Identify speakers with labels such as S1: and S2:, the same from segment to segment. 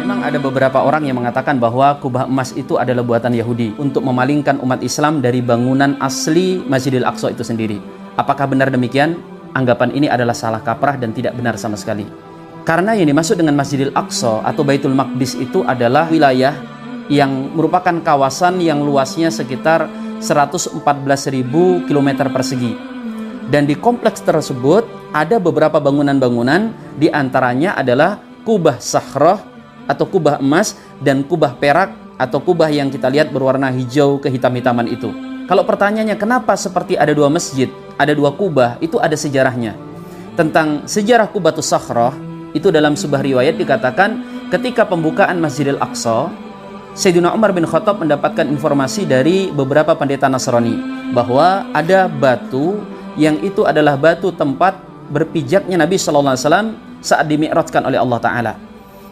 S1: Memang ada beberapa orang yang mengatakan bahwa kubah emas itu adalah buatan Yahudi untuk memalingkan umat Islam dari bangunan asli Masjidil Aqsa itu sendiri. Apakah benar demikian? Anggapan ini adalah salah kaprah dan tidak benar sama sekali. Karena yang dimaksud dengan Masjidil Aqsa atau Baitul Maqdis itu adalah wilayah yang merupakan kawasan yang luasnya sekitar 114.000 km persegi. Dan di kompleks tersebut ada beberapa bangunan-bangunan, di antaranya adalah kubah Sahrah atau kubah emas dan kubah perak atau kubah yang kita lihat berwarna hijau kehitam-hitaman itu. Kalau pertanyaannya kenapa seperti ada dua masjid, ada dua kubah, itu ada sejarahnya. Tentang sejarah Kubatus Sahrah, itu dalam sebuah riwayat dikatakan ketika pembukaan Masjidil Aqsa, Sayyidina Umar bin Khattab mendapatkan informasi dari beberapa pendeta Nasrani bahwa ada batu yang itu adalah batu tempat berpijaknya Nabi SAW saat dimi'rajkan oleh Allah Ta'ala.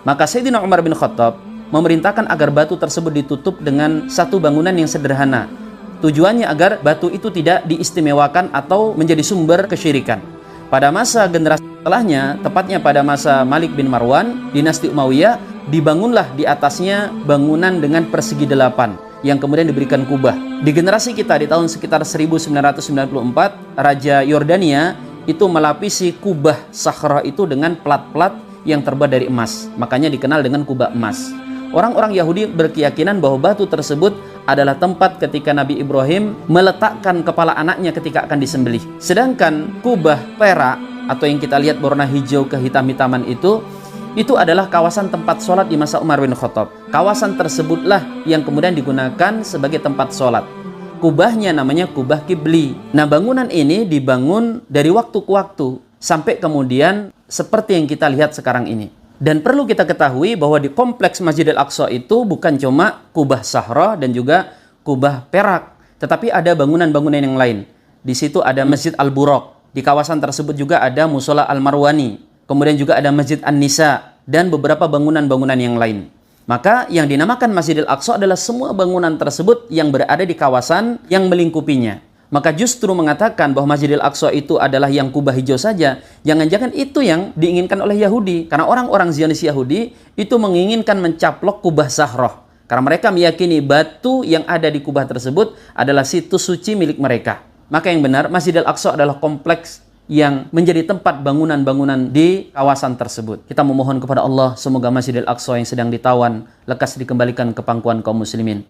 S1: Maka Sayyidina Umar bin Khattab memerintahkan agar batu tersebut ditutup dengan satu bangunan yang sederhana. Tujuannya agar batu itu tidak diistimewakan atau menjadi sumber kesyirikan. Pada masa generasi setelahnya, tepatnya pada masa Malik bin Marwan, dinasti Umayyah, dibangunlah di atasnya bangunan dengan persegi 8 yang kemudian diberikan kubah. Di generasi kita di tahun sekitar 1994, Raja Yordania itu melapisi kubah Sahrah itu dengan plat-plat yang terbuat dari emas. Makanya dikenal dengan kubah emas. Orang-orang Yahudi berkeyakinan bahwa batu tersebut adalah tempat ketika Nabi Ibrahim meletakkan kepala anaknya ketika akan disembelih. Sedangkan kubah perak atau yang kita lihat berwarna hijau kehitam-hitaman itu adalah kawasan tempat sholat di masa Umar bin Khattab. Kawasan tersebutlah yang kemudian digunakan sebagai tempat sholat. Kubahnya namanya kubah Kibli. Nah, bangunan ini dibangun dari waktu ke waktu sampai kemudian seperti yang kita lihat sekarang ini. Dan perlu kita ketahui bahwa di kompleks Masjidil Aqsa itu bukan cuma kubah Sahrah dan juga kubah perak, tetapi ada bangunan-bangunan yang lain. Di situ ada Masjid Al-Buraq. Di kawasan tersebut juga ada Musola Al-Marwani. Kemudian juga ada Masjid An-Nisa dan beberapa bangunan-bangunan yang lain. Maka yang dinamakan Masjidil Aqsa adalah semua bangunan tersebut yang berada di kawasan yang melingkupinya. Maka justru mengatakan bahwa Masjidil Aqsa itu adalah yang kubah hijau saja, jangan-jangan itu yang diinginkan oleh Yahudi. Karena orang-orang Zionis Yahudi itu menginginkan mencaplok kubah Sahrah. Karena mereka meyakini batu yang ada di kubah tersebut adalah situs suci milik mereka. Maka yang benar, Masjidil Aqsa adalah kompleks yang menjadi tempat bangunan-bangunan di kawasan tersebut. Kita memohon kepada Allah semoga Masjidil Aqsa yang sedang ditawan lekas dikembalikan ke pangkuan kaum muslimin.